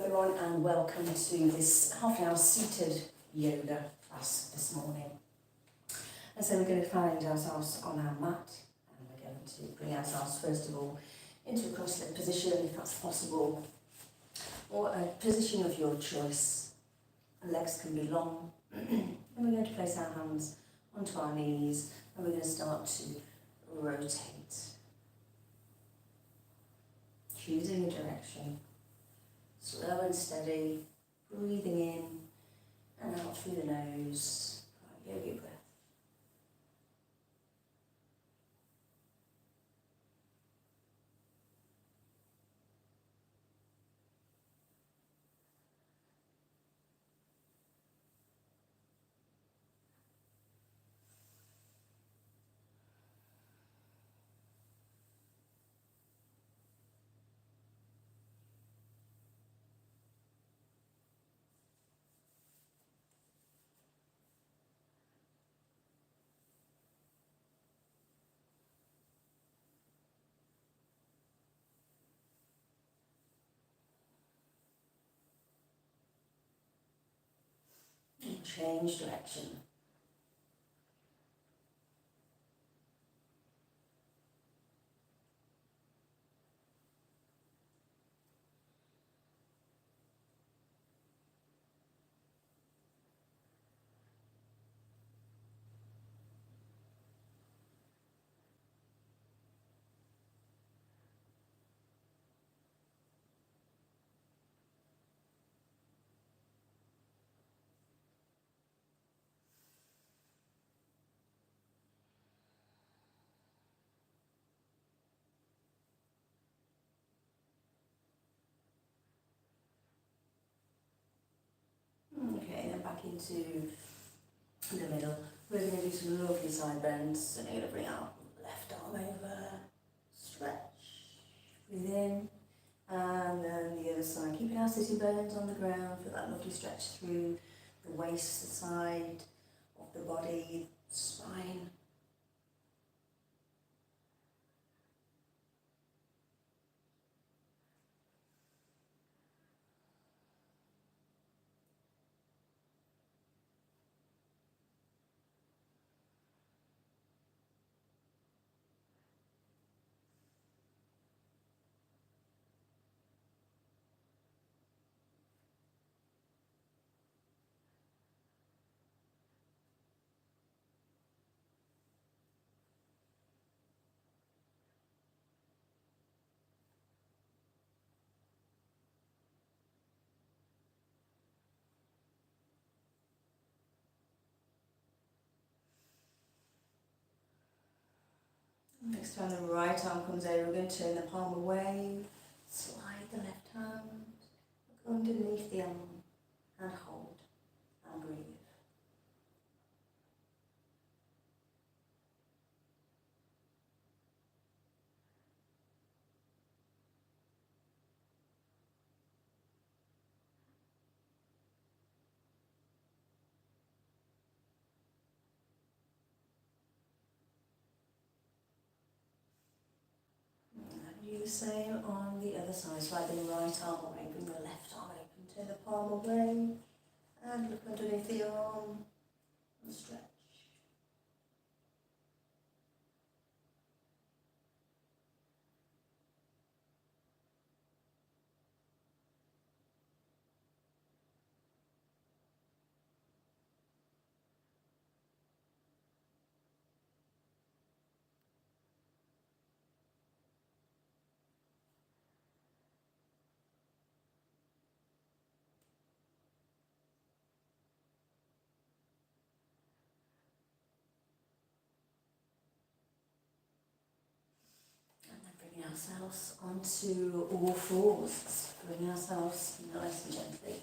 everyone, and welcome to this half an hour seated yoga class this morning. And so we're going to find ourselves on our mat, and we're going to bring ourselves first of all into a cross-legged position if that's possible, or a position of your choice. Our legs can be long, and we're going to place our hands onto our knees, and we're going to start to rotate, choosing a direction. Slow and steady, breathing in and out through the nose, yogi breath. And change direction. Okay, then back into the middle. We're going to do some lovely side bends. So we're going to bring our left arm over, stretch, breathe in, and then the other side. Keeping our sitting bones on the ground for that lovely stretch through the waist, the side of the body, spine. Next time the right arm comes over, we're going to turn the palm away, slide the left hand, look underneath the arm, and hold, and breathe. And do the same on the other side, slide the right arm away, bring the left arm open, turn the palm away, and look underneath the arm, and stretch. Bring ourselves onto all fours. Bring ourselves nice and gently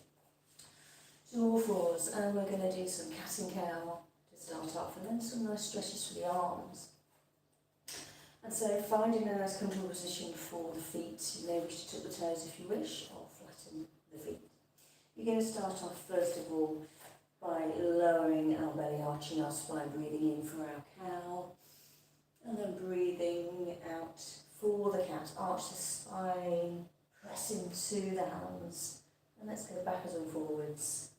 to all fours, and we're going to do some cat and cow to start off, and then some nice stretches for the arms. And so finding a nice comfortable position for the feet. You may wish to tuck the toes if you wish, or flatten the feet. You're going to start off first of all by lowering our belly, arching our spine, breathing in for our cow, and then breathing out for the cat. Arch the spine, press into the hands, And let's go backwards and forwards.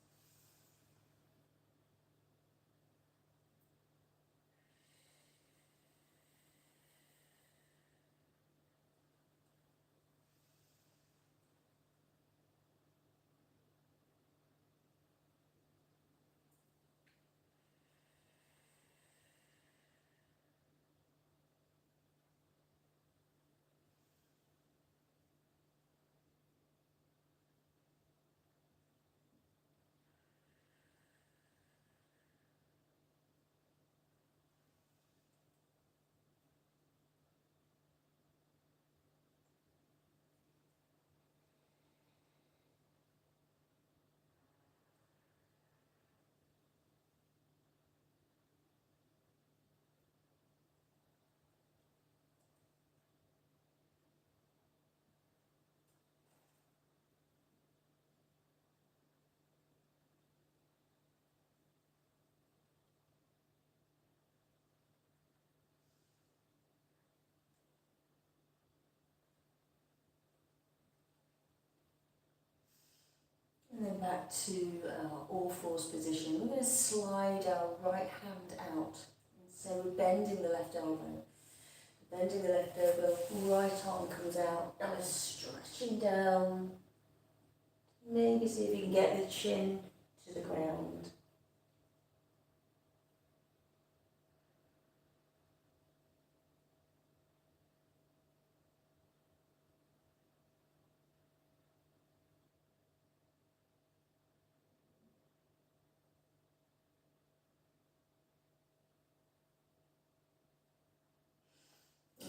And then back to our all fours position. We're going to slide our right hand out. And so we're bending the left elbow. Bending the left elbow, right arm comes out. And we're stretching down. Maybe see if you can get the chin to the ground.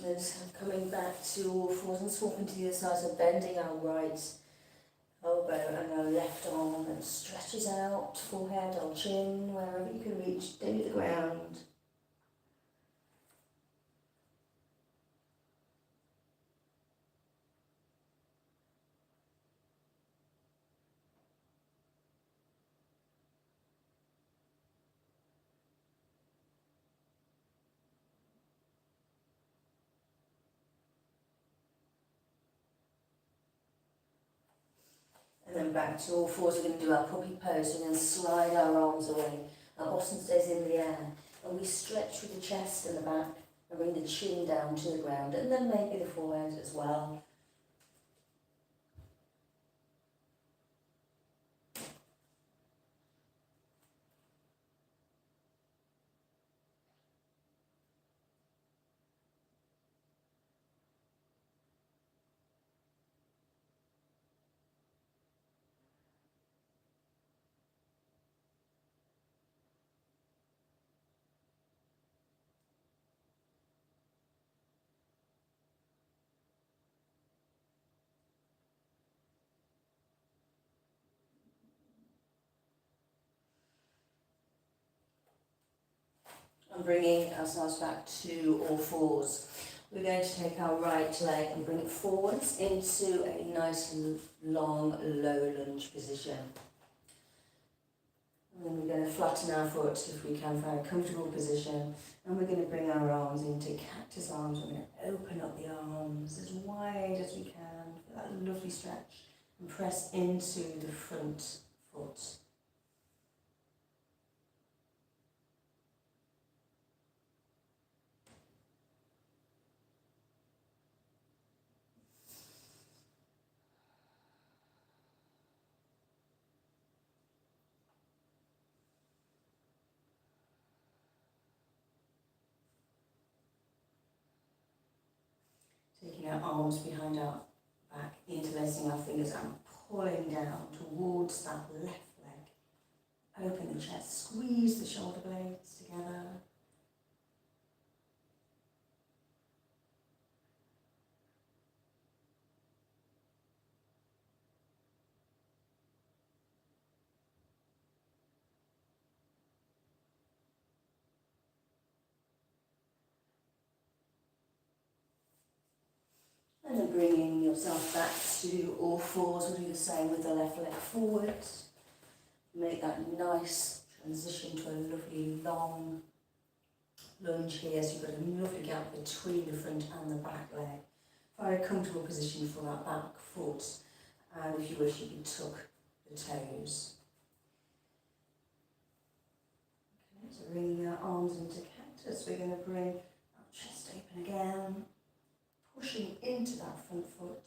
And then coming back to all fours and swapping to the other side, so bending our right elbow and our left arm, and stretches out, forehead or chin, wherever you can reach, down to the ground. And then back to all fours. We're going to do our puppy pose. We're going to slide our arms away. Our bottom stays in the air. And we stretch with the chest and the back and bring the chin down to the ground. And then maybe the forehead as well. And bringing ourselves back to all fours. We're going to take our right leg and bring it forwards into a nice long low lunge position. And then we're going to flatten our foot if we can find a comfortable position. And we're going to bring our arms into cactus arms. We're going to open up the arms as wide as we can for that lovely stretch. And press into the front foot. Taking our arms behind our back, interlacing our fingers and pulling down towards that left leg. Open the chest, squeeze the shoulder blades together. And then bringing yourself back to all fours. We'll do the same with the left leg forward. Make that nice transition to a lovely long lunge here. So you've got a lovely gap between the front and the back leg. Find a comfortable position for that back foot. And if you wish, you can tuck the toes. Okay, so bringing our arms into cactus, we're going to bring our chest open again, pushing into that front foot.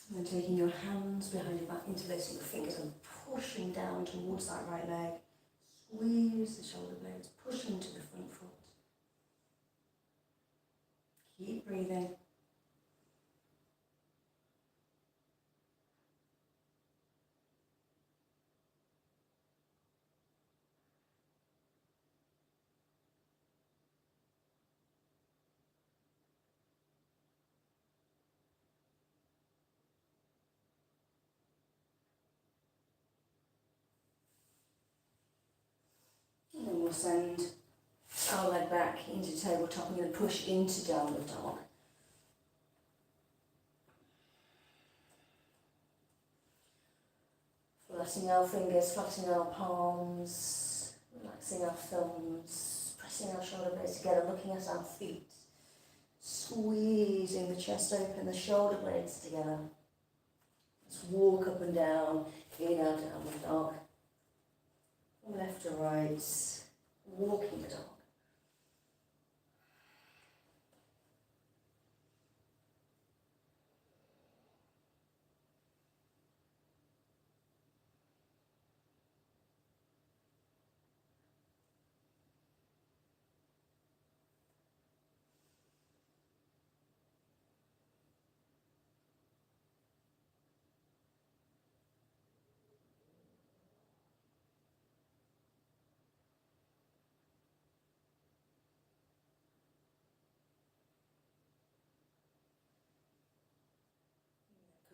And then taking your hands behind your back, interlacing your fingers and pushing down towards that right leg. Squeeze the shoulder blades, push into the front foot. Keep breathing. And then we'll send our leg back into tabletop. We're going to push into downward dog. Flattening our fingers, flattening our palms, relaxing our thumbs, pressing our shoulder blades together, looking at our feet, squeezing the chest open, the shoulder blades together. Let's walk up and down in our downward dog. From left to right, walking the dog.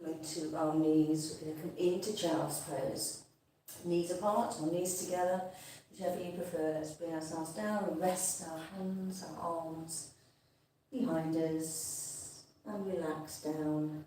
Come into our knees, we're going to come into child's pose. Knees apart or knees together, whichever you prefer. Let's bring ourselves down and rest our hands, our arms behind us and relax down.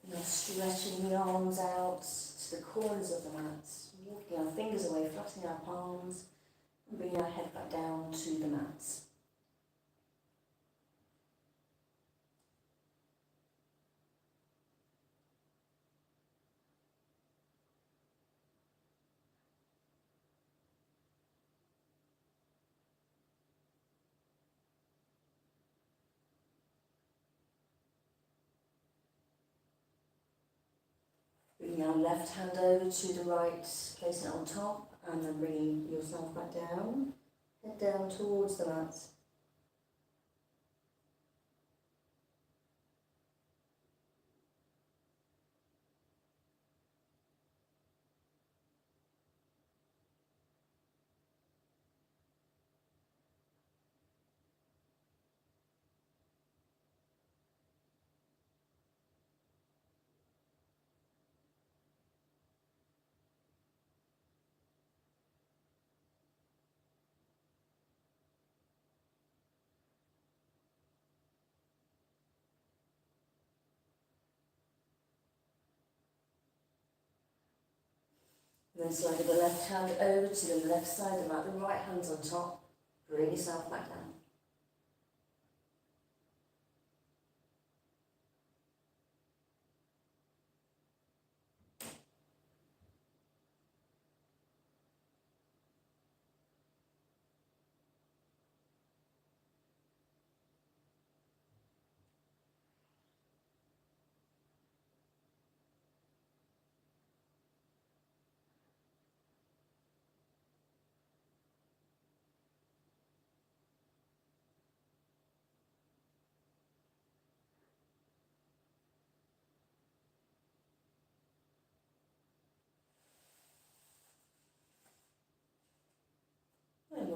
Now stretching the arms out to the corners of the mat, walking our fingers away, flattening our palms, and bringing our head back down to the mat. Bringing our left hand over to the right, placing it on top, and then bringing yourself back down. Head down towards the mat. And then sliding the left hand over to the left side of the mat, the right hand's on top. Bring yourself back down.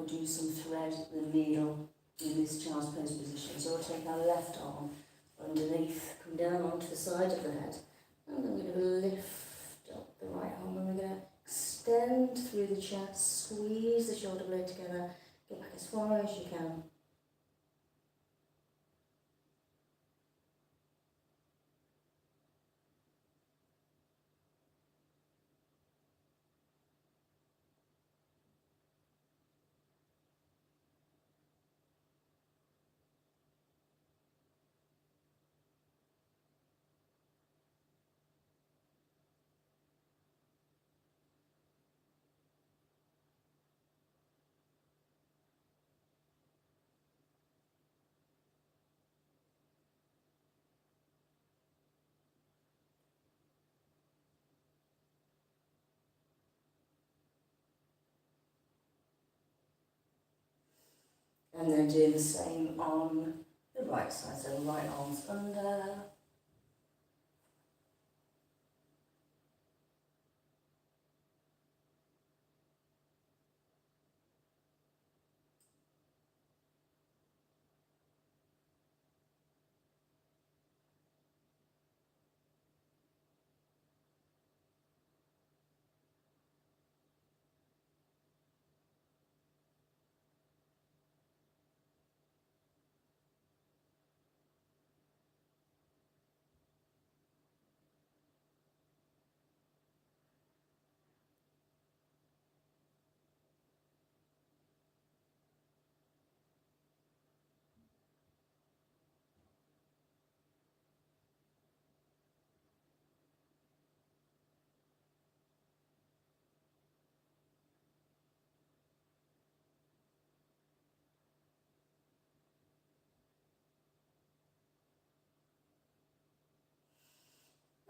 to do some thread the needle in this child's pose position. So we'll take our left arm underneath, come down onto the side of the head, and then we're going to lift up the right arm, and we're going to extend through the chest, squeeze the shoulder blade together, get back as far as you can. And then do the same on the right side, so the right arm's under.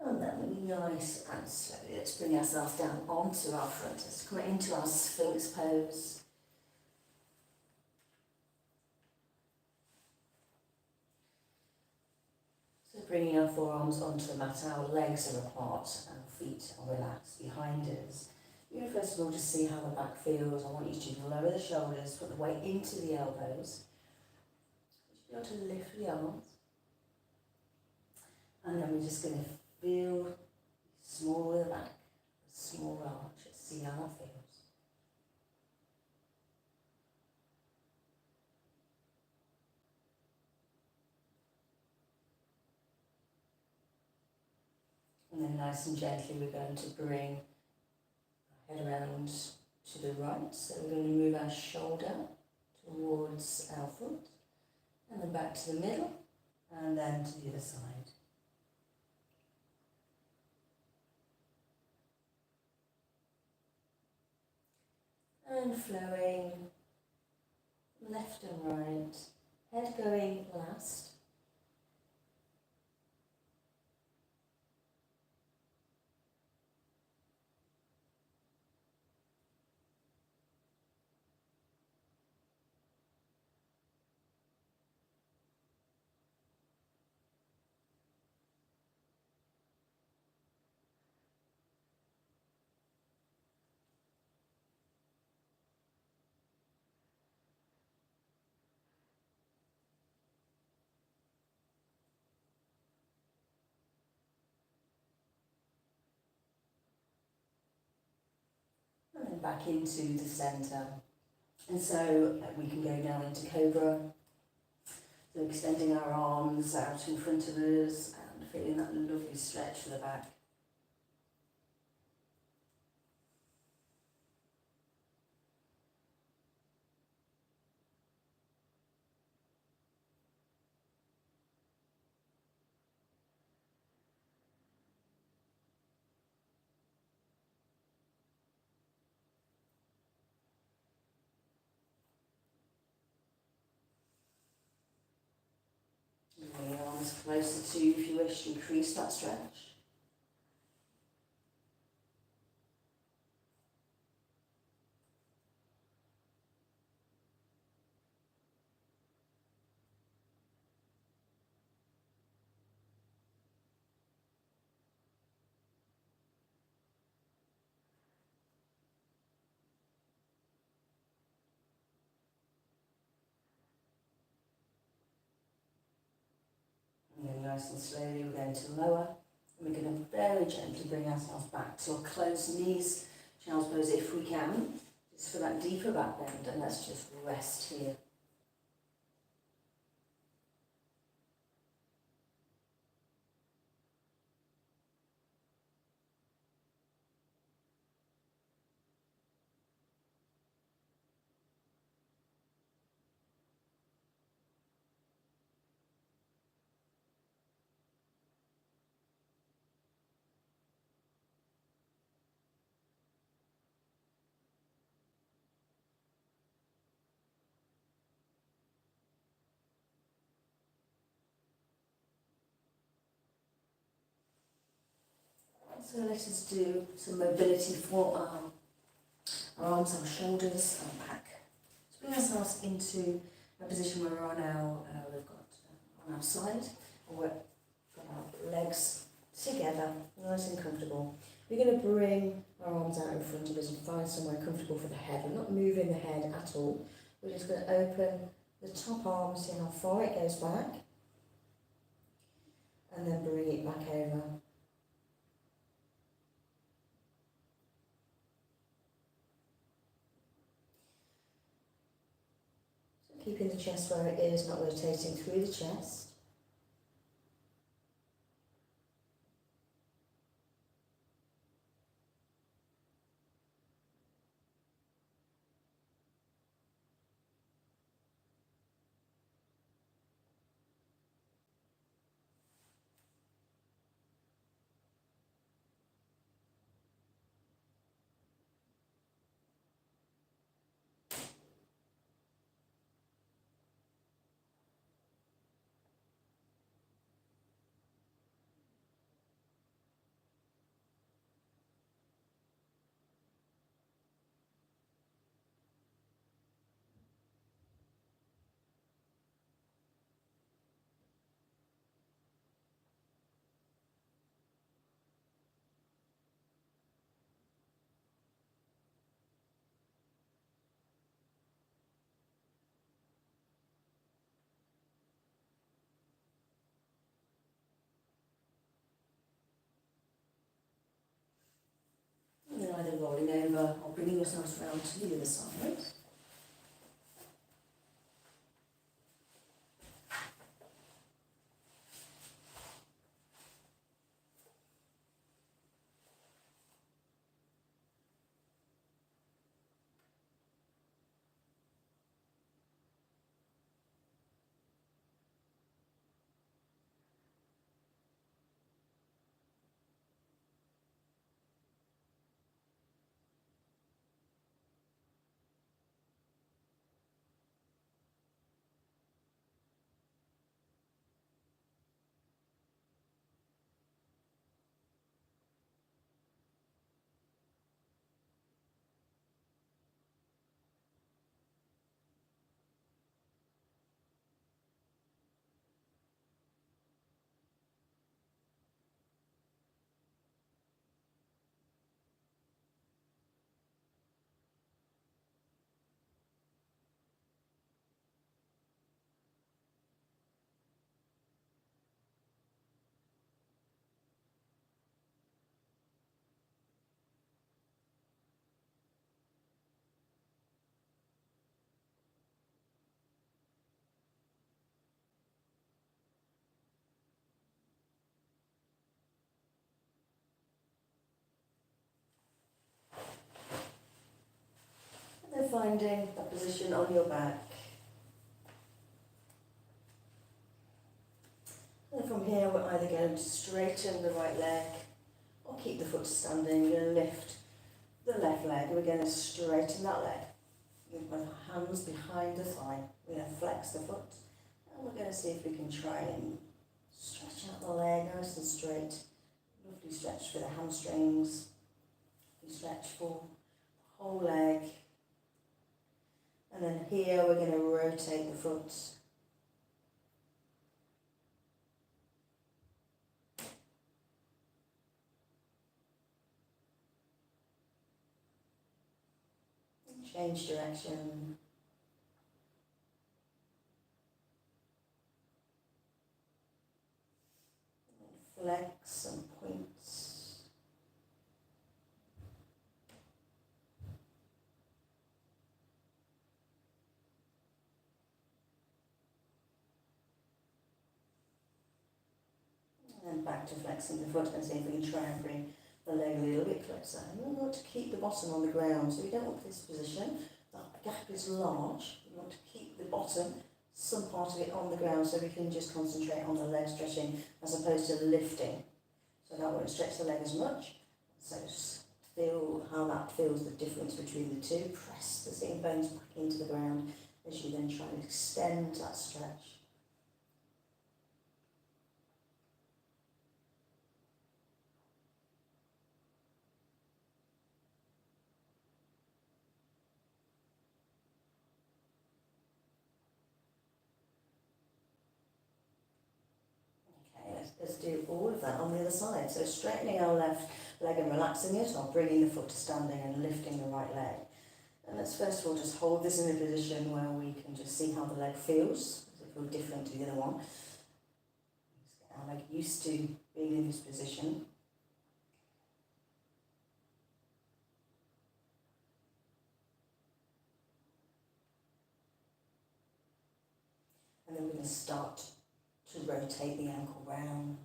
And then nice and slowly, let's bring ourselves down onto our front. Let's come into our Sphinx pose. So bringing our forearms onto the mat, our legs are apart, our feet are relaxed behind us. You know, first of all, just see how the back feels. I want you to lower the shoulders, put the weight into the elbows. You should be able to lift the arms. And then we're just going to feel small with the back, a small arch. Let's see how that feels. And then nice and gently we're going to bring our head around to the right. So we're going to move our shoulder towards our foot, and then back to the middle, and then to the other side. And flowing left and right, head going last. And then back into the centre. And so we can go now into Cobra. So extending our arms out in front of us and feeling that lovely stretch for the back. Bring your arms closer to, if you wish, increase that stretch. nice and slowly we're going to lower. And we're going to very gently bring ourselves back to our closed knees, child's pose if we can, just for that deeper back bend, and let's just rest here. So let us do some mobility for our arms, our shoulders, our back. So bring ourselves into a position where we're on we've got on our side, and we've got our legs together, nice and comfortable. We're going to bring our arms out in front of us and find somewhere comfortable for the head. We're not moving the head at all. We're just going to open the top arm, see how far it goes back, and then bring it back over. Keeping the chest where it is, not rotating through the chest. And then either rolling over or bringing yourselves round to the other side. And then finding a position on your back. And from here we're either going to straighten the right leg or keep the foot standing. We're going to lift the left leg and we're going to straighten that leg. With our hands behind the thigh. We're going to flex the foot and we're going to see if we can try and stretch out the leg nice and straight. Lovely stretch for the hamstrings. You stretch for the whole leg. And then here we're going to rotate the foot. Change direction. flex and points. And then back to flexing the foot and see if we can try and bring the leg a little bit closer. And we want to keep the bottom on the ground, so we don't want this position. That gap is large. We want to keep the bottom, some part of it on the ground, so we can just concentrate on the leg stretching as opposed to lifting. So that won't stretch the leg as much. So feel how that feels, the difference between the two. Press the sitting bones back into the ground as you then try and extend that stretch. Let's do all of that on the other side. So straightening our left leg and relaxing it, or bringing the foot to standing and lifting the right leg. And let's first of all just hold this in a position where we can just see how the leg feels. Does it feel different to the other one? Let's get our leg used to being in this position. And then we're going to start to rotate the ankle round.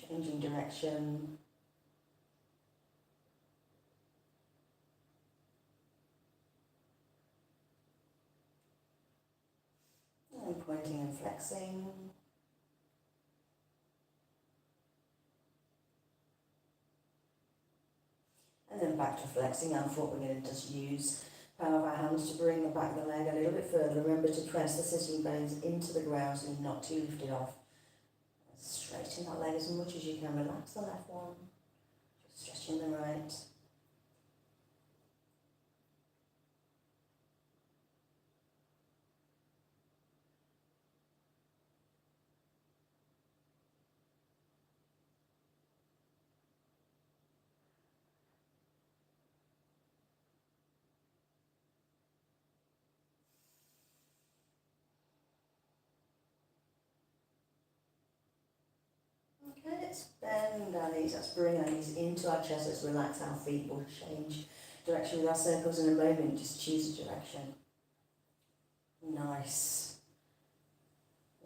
Changing direction. And pointing and flexing. And then back to flexing our foot. We're going to just use power of our hands to bring the back of the leg a little bit further. Remember to press the sitting bones into the ground so you're not too lifted off. Straighten that leg as much as you can. Relax the left one. Just stretching the right. Okay, let's bend our knees. Let's bring our knees into our chest. Let's relax our feet. We'll change direction with our circles in a moment. Just choose a direction. Nice.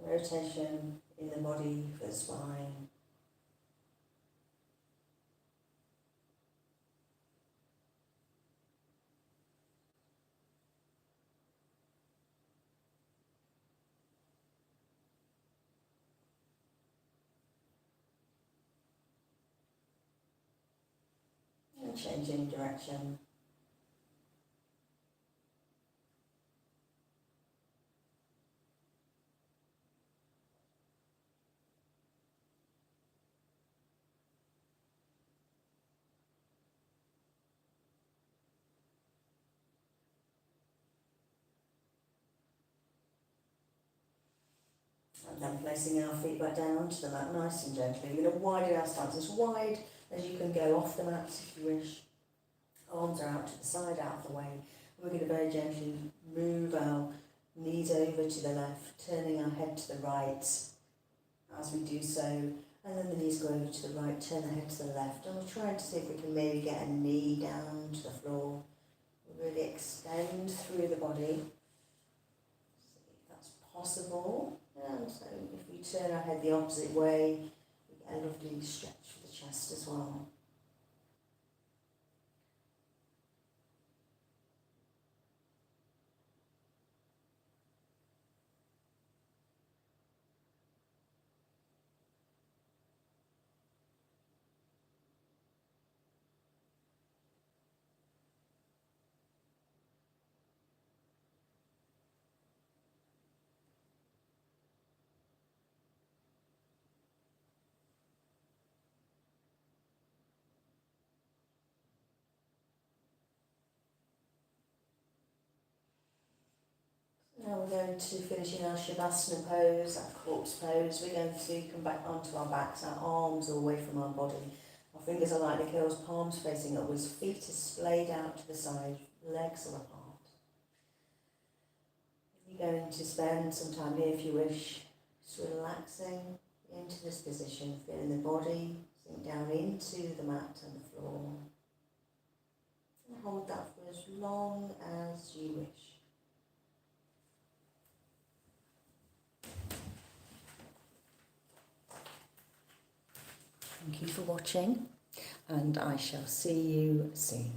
Rotation in the body for the spine. And changing direction. And then placing our feet back down onto the mat nice and gently. We're going to widen our stance as wide as you can go off the mat if you wish. Arms are out to the side, out of the way. And we're going to very gently move our knees over to the left, turning our head to the right as we do so. And then the knees go over to the right, turn the head to the left. And we're trying to see if we can maybe get a knee down to the floor. Really extend through the body. See if that's possible. And so if we turn our head the opposite way, we get a lovely stretch for the chest as well. Now we're going to finish in our Shavasana pose, our corpse pose. We're going to come back onto our backs, our arms are away from our body. Our fingers are lightly curled, palms facing upwards, feet are splayed out to the side, legs are apart. You're going to spend some time here if you wish, just relaxing into this position, feeling the body sink down into the mat and the floor. And hold that for as long as you wish. Thank you for watching, and I shall see you soon.